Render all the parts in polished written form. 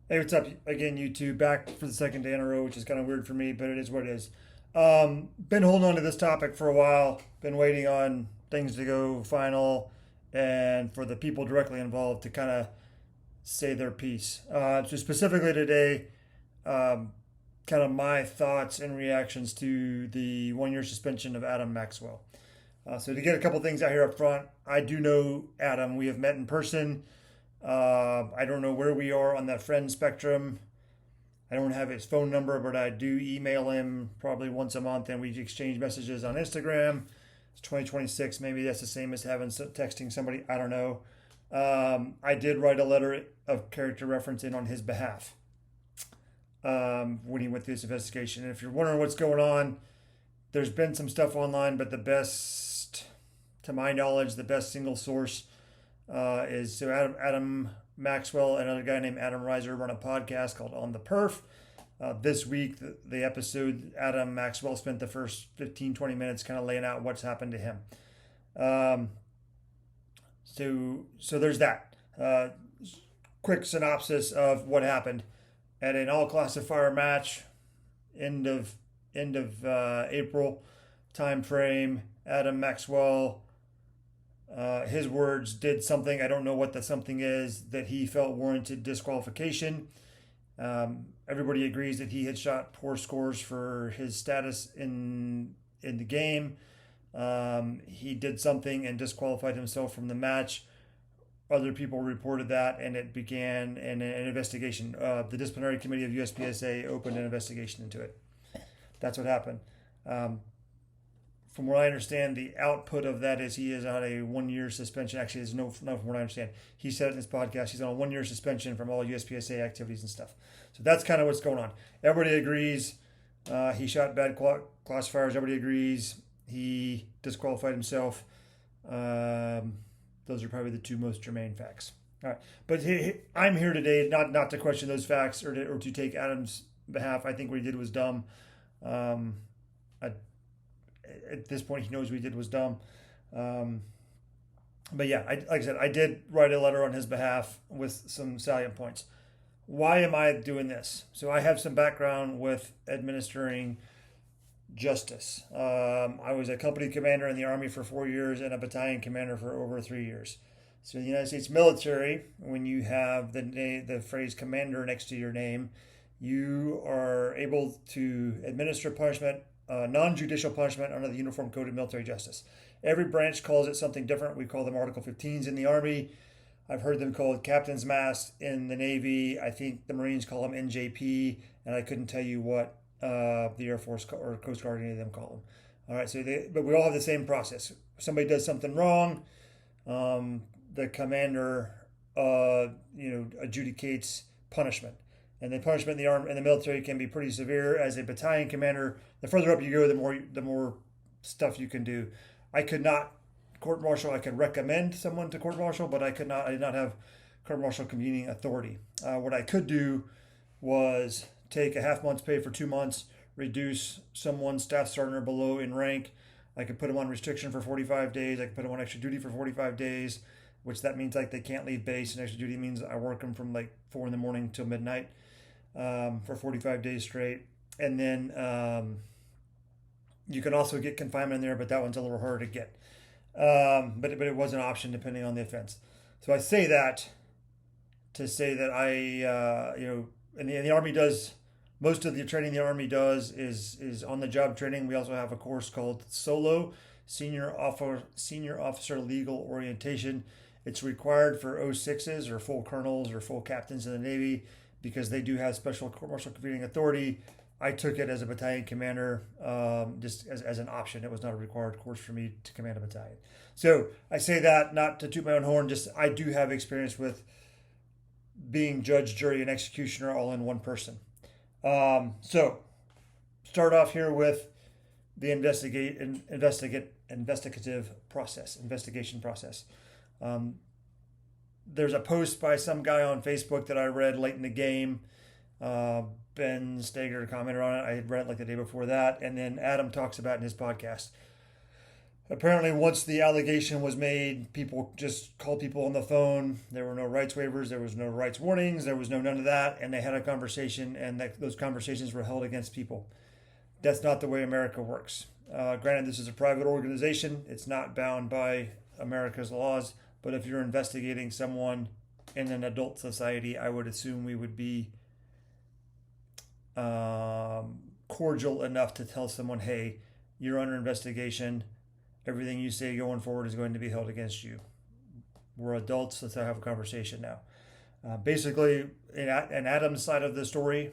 Hey, what's up? Again, YouTube, back for the second day in a row, which is kind of weird for me, but it is what it is. Been holding on to this topic for a while. Been waiting on things to go final and for the people directly involved to kind of say their piece. So specifically today, um, kind of my thoughts and reactions to the 1 year suspension of Adam Maxwell. So to get a couple things out here up front, I do know Adam. We have met in person. I don't know where we are on that friend spectrum. I don't have his phone number, but I do email him probably once a month, and we exchange messages on Instagram. It's 2026. Maybe that's the same as having texting somebody. I don't know. I did write a letter of character reference in on his behalf when he went through this investigation. And if you're wondering what's going on, there's been some stuff online, but the best, to my knowledge, the best single source is so Adam Maxwell and another guy named Adam Reiser run a podcast called On the Perf. This week, the episode, Adam Maxwell spent the first 15, 20 minutes kind of laying out what's happened to him. Um, so there's that. Quick synopsis of what happened at an all classifier match, end of April time frame. Adam Maxwell, his words, did something, I don't know what the something is, that he felt warranted disqualification. Everybody agrees that he had shot poor scores for his status in the game. He did something and disqualified himself from the match. Other people reported that, and it began an investigation. The disciplinary committee of USPSA opened an investigation into it. That's what happened. Um, from what I understand, the output of that is he is on a 1 year suspension. Actually, there's no from what I understand. He said in his podcast he's on a 1 year suspension from all USPSA activities and stuff. So that's kind of what's going on. Everybody agrees he shot bad classifiers. Everybody agrees he disqualified himself. Those are probably the two most germane facts. All right, but I'm here today not to question those facts or to take Adam's behalf. I think what he did was dumb. Um, I, at this point, he knows what he did was dumb. Um, but yeah, like I said, I did write a letter on his behalf with some salient points. Why am I doing this? So I have some background with administering justice. I was a company commander in the Army for 4 years and a battalion commander for over 3 years. So in the United States military, when you have the phrase commander next to your name, you are able to administer punishment, non-judicial punishment under the Uniform Code of Military Justice. Every branch calls it something different. We call them Article 15s in the Army. I've heard them called Captain's Mast in the Navy. I think the Marines call them NJP, and I couldn't tell you what the Air Force or Coast Guard, any of them call them. All right, but we all have the same process. If somebody does something wrong, the commander, adjudicates punishment, and the punishment in the army and the military can be pretty severe. As a battalion commander, the further up you go, the more stuff you can do. I could not court martial. I could recommend someone to court martial, but I could not. I did not have court martial convening authority. What I could do was take a half month's pay for 2 months, reduce someone staff sergeant or below in rank. I could put them on restriction for 45 days. I could put them on extra duty for 45 days, which that means like they can't leave base. And extra duty means I work them from like 4 in the morning till midnight for 45 days straight. And then you can also get confinement in there, but that one's a little harder to get. But it was an option depending on the offense. So I say that to say that and the Army does most of the training the Army does is on the job training. We also have a course called SOLO, Senior Officer Legal Orientation. It's required for O6s or full colonels or full captains in the Navy because they do have special court martial convening authority. I took it as a battalion commander, just as an option. It was not a required course for me to command a battalion. So I say that not to toot my own horn. Just I do have experience with being judge, jury, and executioner all in one person. So start off here with the investigative process, investigation process. There's a post by some guy on Facebook that I read late in the game. Ben Stager commented on it. I had read it like the day before that, and then Adam talks about it in his podcast. Apparently, once the allegation was made, people just called people on the phone. There were no rights waivers, there was no rights warnings, there was no none of that, and they had a conversation, and those conversations were held against people. That's not the way America works. Granted, this is a private organization; it's not bound by America's laws. But if you're investigating someone in an adult society, I would assume we would be cordial enough to tell someone, "Hey, you're under investigation. Everything you say going forward is going to be held against you. We're adults. Let's have a conversation now." Basically, in Adam's side of the story,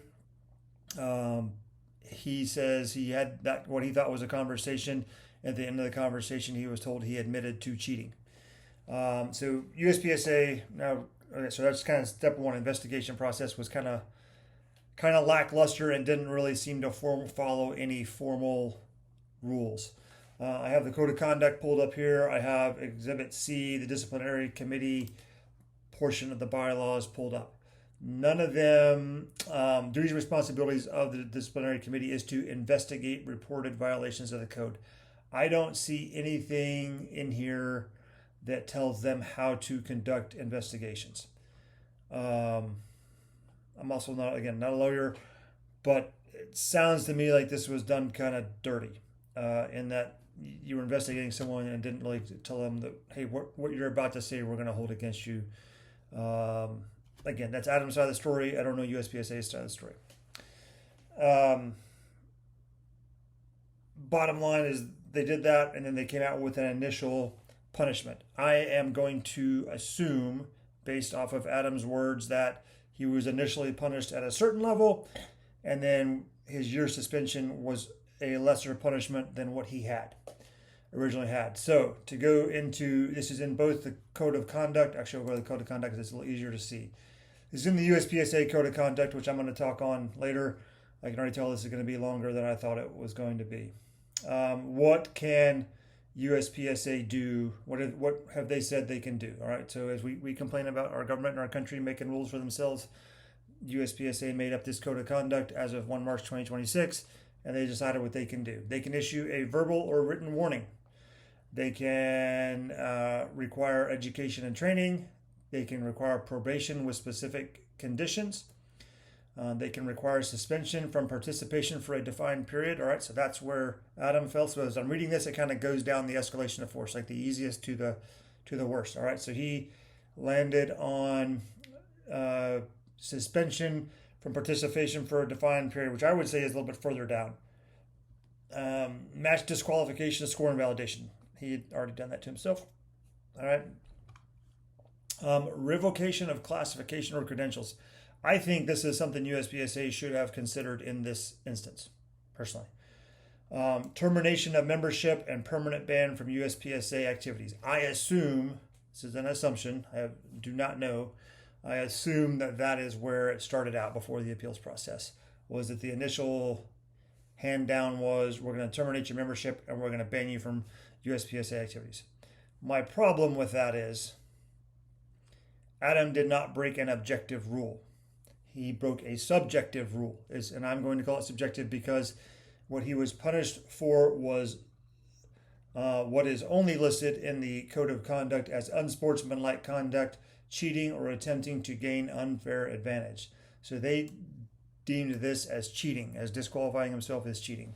he says he had that what he thought was a conversation. At the end of the conversation, he was told he admitted to cheating. So USPSA now, okay, so that's kind of step one. Investigation process was kind of lackluster and didn't really seem to follow any formal rules. I have the code of conduct pulled up here. I have Exhibit C, the disciplinary committee portion of the bylaws pulled up. None of them, duties and responsibilities of the disciplinary committee is to investigate reported violations of the code. I don't see anything in here that tells them how to conduct investigations. I'm also not a lawyer, but it sounds to me like this was done kind of dirty, in that you were investigating someone and didn't really tell them that, hey, what you're about to say, we're going to hold against you. Again, that's Adam's side of the story. I don't know USPSA's side of the story. Bottom line is they did that, and then they came out with an initial punishment. I am going to assume, based off of Adam's words, that he was initially punished at a certain level, and then his year suspension was a lesser punishment than what he had originally had. So to go into, this is in both the code of conduct. Actually, I'll go to the code of conduct because it's a little easier to see. This is in the USPSA code of conduct, which I'm going to talk on later. I can already tell this is going to be longer than I thought it was going to be. What can USPSA do? What have they said they can do? All right. So as we complain about our government and our country making rules for themselves, USPSA made up this code of conduct as of 1 March 2026, and they decided what they can do. They can issue a verbal or written warning. They can require education and training. They can require probation with specific conditions. They can require suspension from participation for a defined period. All right, so that's where Adam fell. So as I'm reading this, it kind of goes down the escalation of force, like the easiest to the worst. All right, so he landed on suspension from participation for a defined period, which I would say is a little bit further down. Match disqualification, score invalidation. He had already done that to himself. All right. Revocation of classification or credentials. I think this is something USPSA should have considered in this instance, personally. Termination of membership and permanent ban from USPSA activities. I assume, this is an assumption, I do not know, I assume that is where it started out before the appeals process, was that the initial hand down was, we're going to terminate your membership and we're going to ban you from USPSA activities. My problem with that is Adam did not break an objective rule. He broke a subjective rule, and I'm going to call it subjective because what he was punished for was what is only listed in the code of conduct as unsportsmanlike conduct, cheating, or attempting to gain unfair advantage. So they deemed this as cheating, as disqualifying himself as cheating.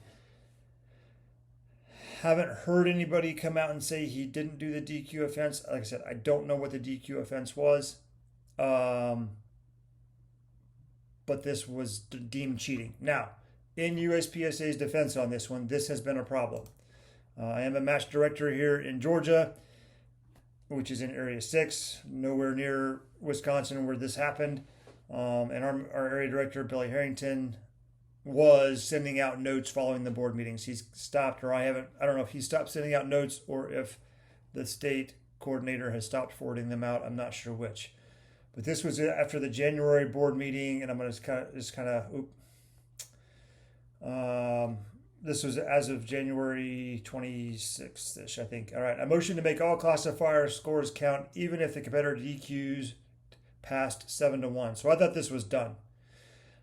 Haven't heard anybody come out and say he didn't do the DQ offense. Like I said, I don't know what the DQ offense was. But this was deemed cheating. Now, in USPSA's defense on this one, this has been a problem. I am a match director here in Georgia, which is in Area 6, nowhere near Wisconsin where this happened. And our area director, Billy Harrington, was sending out notes following the board meetings. He's stopped, or I don't know if he stopped sending out notes or if the state coordinator has stopped forwarding them out. I'm not sure which. But this was after the January board meeting, and I'm going to this was as of January 26th-ish, I think. All right, a motion to make all classifier scores count, even if the competitor DQs passed 7-1. So I thought this was done.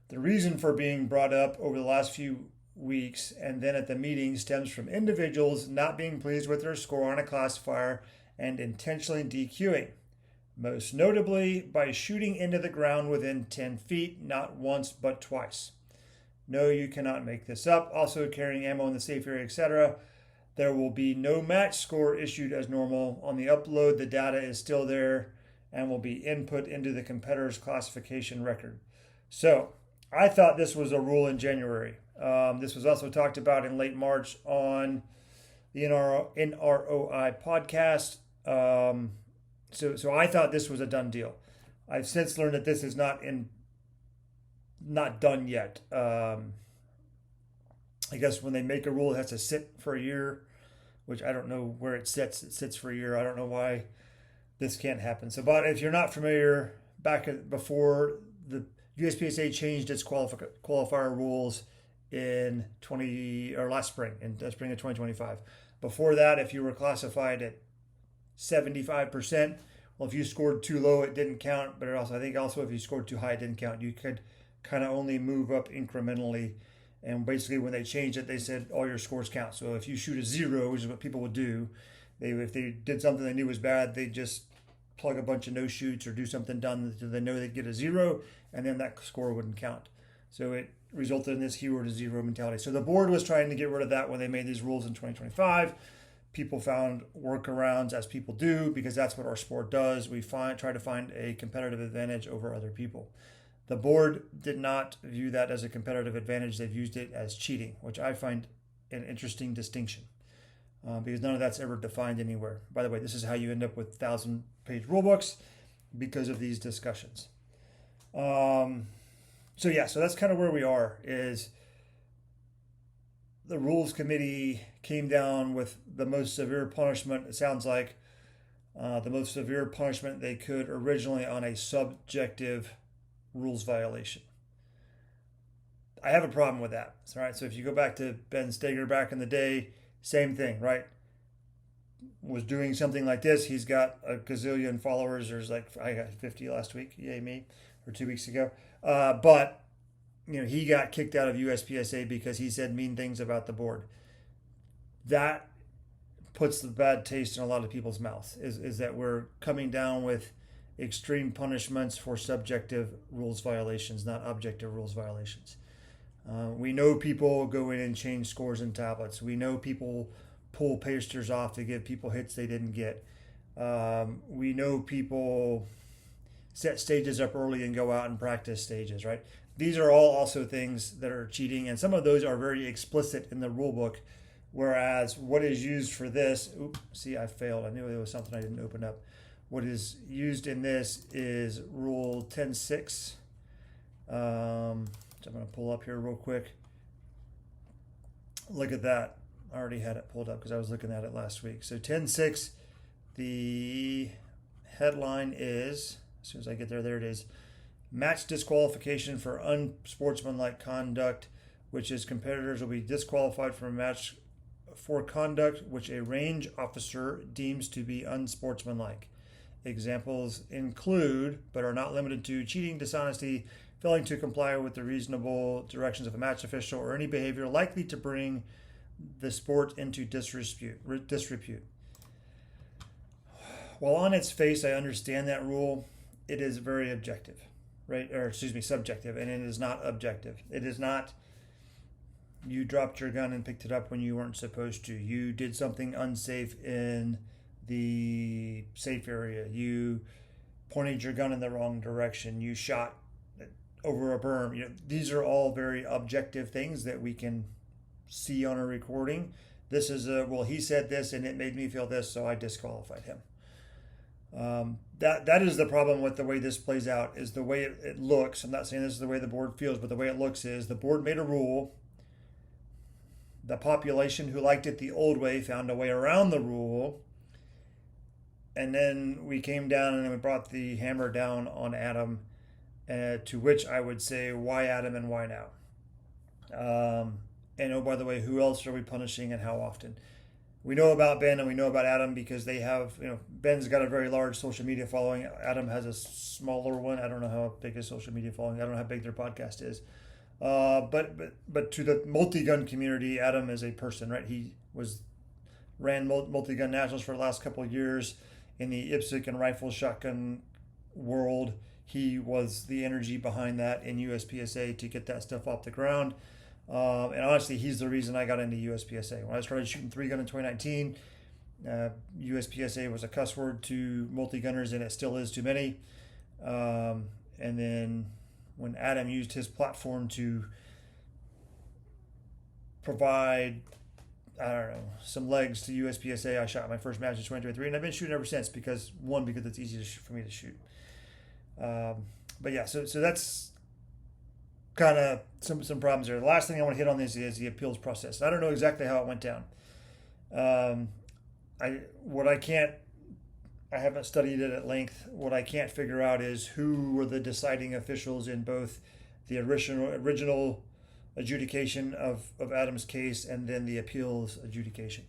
The reason for being brought up over the last few weeks and then at the meeting stems from individuals not being pleased with their score on a classifier and intentionally DQing, most notably by shooting into the ground within 10 feet, not once but twice. No, you cannot make this up. Also carrying ammo in the safe area, etc. There will be no match score issued as normal. On the upload, the data is still there and will be input into the competitor's classification record. So I thought this was a rule in January. This was also talked about in late March on the NROI podcast. So I thought this was a done deal. I've since learned that this is not done yet. I guess when they make a rule, it has to sit for a year, which I don't know where it sits. It sits for a year. I don't know why this can't happen. So, but if you're not familiar, before the USPSA changed its qualifier rules in last spring, in the spring of 2025. Before that, if you were classified at 75%, well, if you scored too low, it didn't count. But I think if you scored too high, it didn't count. You could kind of only move up incrementally. And basically, when they changed it, they said all your scores count. So if you shoot a 0, which is what people would do, if they did something they knew was bad, they'd just plug a bunch of no shoots or do something dumb that they know they'd get a 0, and then that score wouldn't count. So it resulted in this hero to 0 mentality. So the board was trying to get rid of that when they made these rules in 2025. People found workarounds, as people do, because that's what our sport does. We try to find a competitive advantage over other people. The board did not view that as a competitive advantage. They've used it as cheating, which I find an interesting distinction because none of that's ever defined anywhere. By the way, this is how you end up with 1,000-page rule books because of these discussions. So that's kind of where we are. Is the rules committee came down with the most severe punishment. It sounds like the most severe punishment they could originally on a subjective rules violation. I have a problem with that. All right. So if you go back to Ben Steger back in the day, same thing, right? Was doing something like this. He's got a gazillion followers. I got 50 last week. Yay me. Or 2 weeks ago. But he got kicked out of USPSA because he said mean things about the board. That puts the bad taste in a lot of people's mouths, is that we're coming down with extreme punishments for subjective rules violations, not objective rules violations. We know people go in and change scores in tablets. We know people pull pasters off to give people hits they didn't get. We know people set stages up early and go out and practice stages, right? These are all also things that are cheating, and some of those are very explicit in the rule book, whereas what is used for this, I failed. I knew there was something I didn't open up. What is used in this is Rule 10.6. So I'm going to pull up here real quick. Look at that. I already had it pulled up because I was looking at it last week. So 10.6, the headline is, as soon as I get there it is. Match disqualification for unsportsmanlike conduct, which is competitors will be disqualified from a match for conduct which a range officer deems to be unsportsmanlike. Examples include, but are not limited to, cheating, dishonesty, failing to comply with the reasonable directions of a match official, or any behavior likely to bring the sport into disrepute. While on its face I understand that rule, it is very objective, right? Subjective, and it is not objective. It is not you dropped your gun and picked it up when you weren't supposed to. You did something unsafe in the safe area. You pointed your gun in the wrong direction. You shot over a berm. These are all very objective things that we can see on a recording. This is he said this and it made me feel this, so I disqualified him. That is the problem with the way this plays out, is the way it looks. I'm not saying this is the way the board feels, but the way it looks is the board made a rule. The population who liked it the old way found a way around the rule. And then we came down and we brought the hammer down on Adam, to which I would say, why Adam and why now? And oh, by the way, who else are we punishing and how often? We know about Ben and we know about Adam because they have, Ben's got a very large social media following. Adam has a smaller one. I don't know how big his social media following. I don't know how big their podcast is. But to the multi-gun community, Adam is a person, right? He ran multi-gun nationals for the last couple of years in the IPSC and rifle shotgun world. He was the energy behind that in USPSA to get that stuff off the ground. And honestly, he's the reason I got into USPSA. When I started shooting 3-gun in 2019, USPSA was a cuss word to multi-gunners, and it still is to many. And then when Adam used his platform to provide, I don't know, some legs to USPSA, I shot my first match in 2023, and I've been shooting ever since because it's easy for me to shoot. But yeah, so that's kind of some problems there. The last thing I want to hit on this is the appeals process. I don't know exactly how it went down. I haven't studied it at length. What I can't figure out is who were the deciding officials in both the original adjudication of Adam's case and then the appeals adjudication.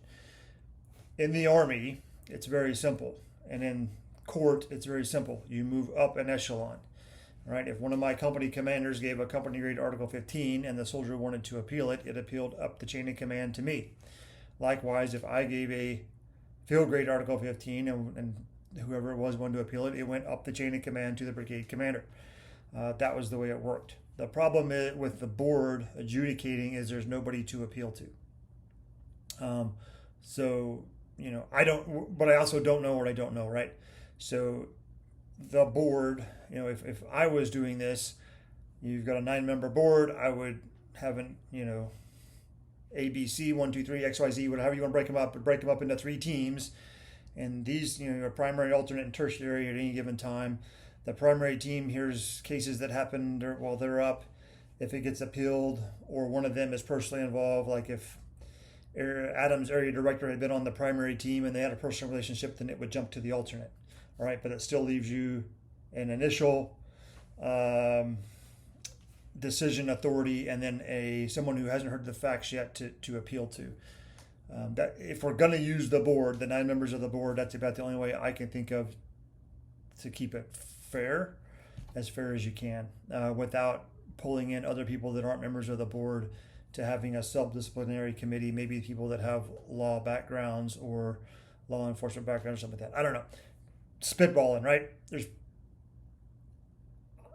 In the Army, it's very simple, and in court, it's very simple. You move up an echelon. Right? If one of my company commanders gave a company grade Article 15 and the soldier wanted to appeal it, it appealed up the chain of command to me. Likewise, if I gave a field grade Article 15 and whoever it was wanted to appeal it, it went up the chain of command to the brigade commander. That was the way it worked. The problem with the board adjudicating is there's nobody to appeal to. But I also don't know what I don't know, right? So the board, if I was doing this, you've got a 9-member board, I would have A, B, C, 1, 2, 3, X, Y, Z, whatever you want to break them up into 3 teams. And these, are primary, alternate, and tertiary at any given time. The primary team hears cases that happened while they're up. If it gets appealed or one of them is personally involved, like if Adam's area director had been on the primary team and they had a personal relationship, then it would jump to the alternate. All right, but it still leaves you an initial decision authority and then someone who hasn't heard the facts yet to appeal to. That if we're going to use the board, the 9 members of the board, that's about the only way I can think of to keep it fair as you can, without pulling in other people that aren't members of the board, to having a sub-disciplinary committee, maybe people that have law backgrounds or law enforcement backgrounds or something like that. I don't know. Spitballing, right?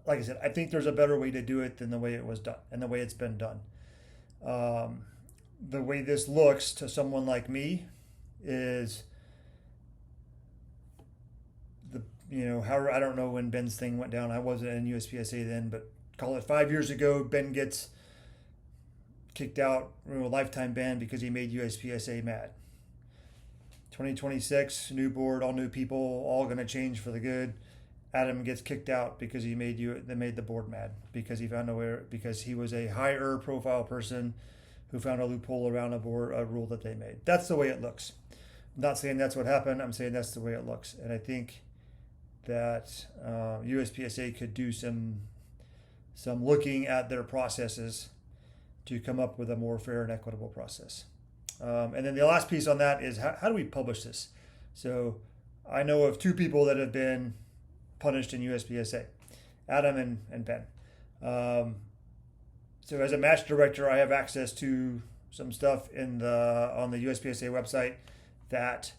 Like I said, I think there's a better way to do it than the way it was done and the way it's been done. The way this looks to someone like me is I don't know when Ben's thing went down. I wasn't in USPSA then, but call it 5 years ago, Ben gets kicked out, lifetime ban because he made USPSA mad. 2026, new board, all new people, all going to change for the good. Adam gets kicked out because they made the board mad because he was a higher profile person who found a loophole around a rule that they made. That's the way it looks. I'm not saying that's what happened. I'm saying that's the way it looks. And I think that USPSA could do some looking at their processes to come up with a more fair and equitable process. And then the last piece on that is how do we publish this? So I know of 2 people that have been punished in USPSA, Adam and Ben. So as a match director, I have access to some stuff on the USPSA website that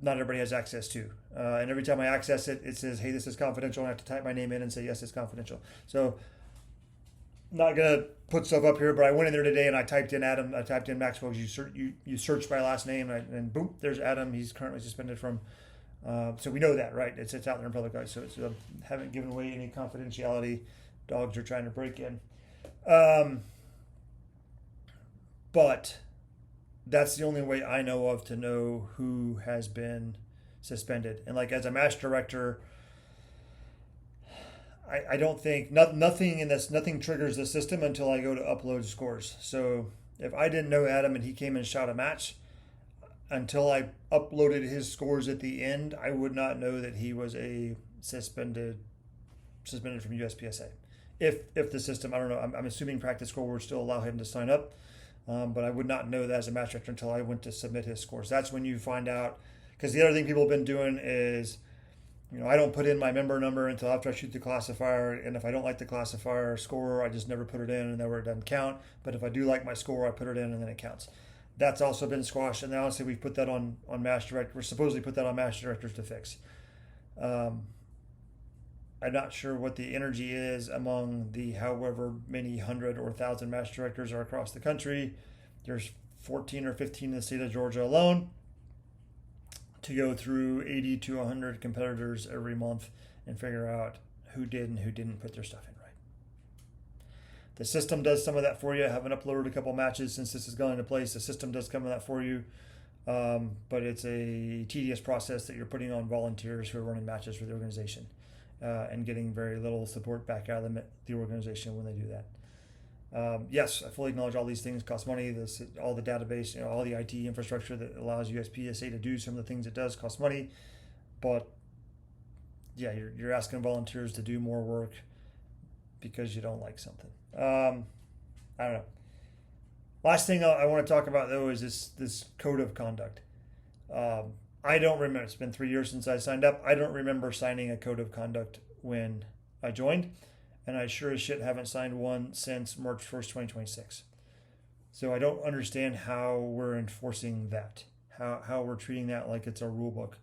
not everybody has access to. And every time I access it, it says, hey, this is confidential. And I have to type my name in and say, yes, it's confidential. So I'm not going to put stuff up here, but I went in there today and I typed in Adam. I typed in Maxwell. You search by last name and boom, there's Adam. He's currently suspended from. So we know that, right? It's out there in public eye. So haven't given away any confidentiality. Dogs are trying to break in. But that's the only way I know of to know who has been suspended. And like as a match director, I don't think nothing triggers the system until I go to upload scores. So if I didn't know Adam and he came and shot a match, until I uploaded his scores at the end, I would not know that he was a suspended from USPSA. If the system, I don't know, I'm assuming practice score would still allow him to sign up, but I would not know that as a match director until I went to submit his scores. That's when you find out, because the other thing people have been doing is I don't put in my member number until after I shoot the classifier, and if I don't like the classifier score, I just never put it in, and then it doesn't count. But if I do like my score, I put it in, and then it counts. That's also been squashed, and honestly, we've put that on Master Director. We're supposedly put that on Master Directors to fix. Um, I'm not sure what the energy is among the however many hundred or thousand Master Directors are across the country. There's 14 or 15 in the state of Georgia alone, to go through 80 to 100 competitors every month and figure out who did and who didn't put their stuff in right. The system does some of that for you. I haven't uploaded a couple matches since this has gone into place. The system does some of that for you, but it's a tedious process that you're putting on volunteers who are running matches for the organization and getting very little support back out of the organization when they do that. Yes, I fully acknowledge all these things cost money. All the database, all the IT infrastructure that allows USPSA to do some of the things it does costs money. But yeah, you're asking volunteers to do more work because you don't like something. I don't know. Last thing I want to talk about though is this code of conduct. I don't remember. It's been 3 years since I signed up. I don't remember signing a code of conduct when I joined. And I sure as shit haven't signed one since March 1st, 2026. So I don't understand how we're enforcing that, how we're treating that like it's a rule book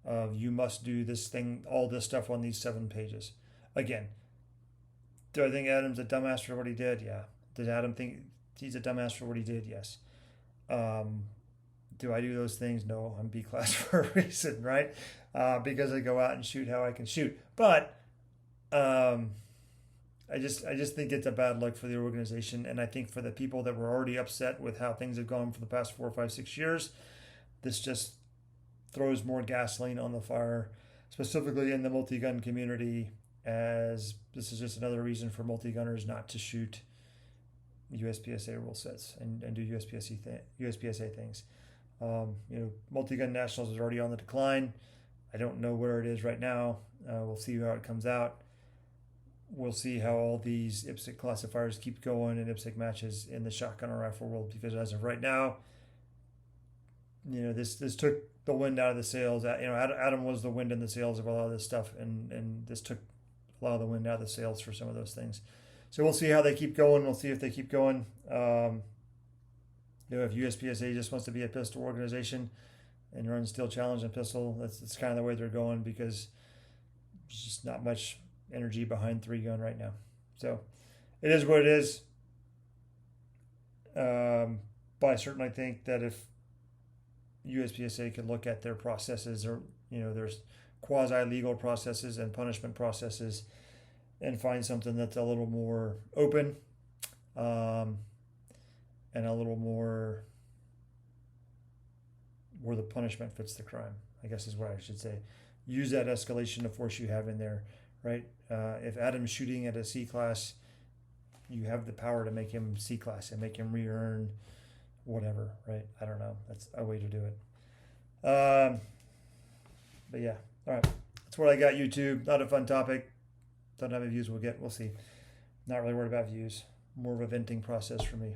of you must do this thing, all this stuff on these 7 pages. Again, do I think Adam's a dumbass for what he did? Yeah. Does Adam think he's a dumbass for what he did? Yes. Do I do those things? No, I'm B class for a reason, right? Because I go out and shoot how I can shoot. But I just think it's a bad look for the organization, and I think for the people that were already upset with how things have gone for the past 4, 5, 6 years, this just throws more gasoline on the fire, specifically in the multi-gun community, as this is just another reason for multi-gunners not to shoot USPSA rule sets and do USPSA things. Multi-gun nationals is already on the decline. I don't know where it is right now. We'll see how it comes out. We'll see how all these IPSC classifiers keep going and IPSC matches in the shotgun or rifle world, because as of right now, this took the wind out of the sails. Adam was the wind in the sails of a lot of this stuff, and this took a lot of the wind out of the sails for some of those things. So we'll see how they keep going. We'll see if they keep going. If USPSA just wants to be a pistol organization and run Steel Challenge and pistol, that's kind of the way they're going, because there's just not much energy behind 3-gun right now. So it is what it is. But I certainly think that if USPSA could look at their processes, or there's quasi-legal processes and punishment processes, and find something that's a little more open, and a little more where the punishment fits the crime, I guess is what I should say. Use that escalation of force you have in there, right? If Adam's shooting at a C class, you have the power to make him C class and make him re-earn whatever, right? I don't know. That's a way to do it. But yeah, all right. That's what I got, YouTube. Not a fun topic. Don't know how many views we'll get. We'll see. Not really worried about views. More of a venting process for me.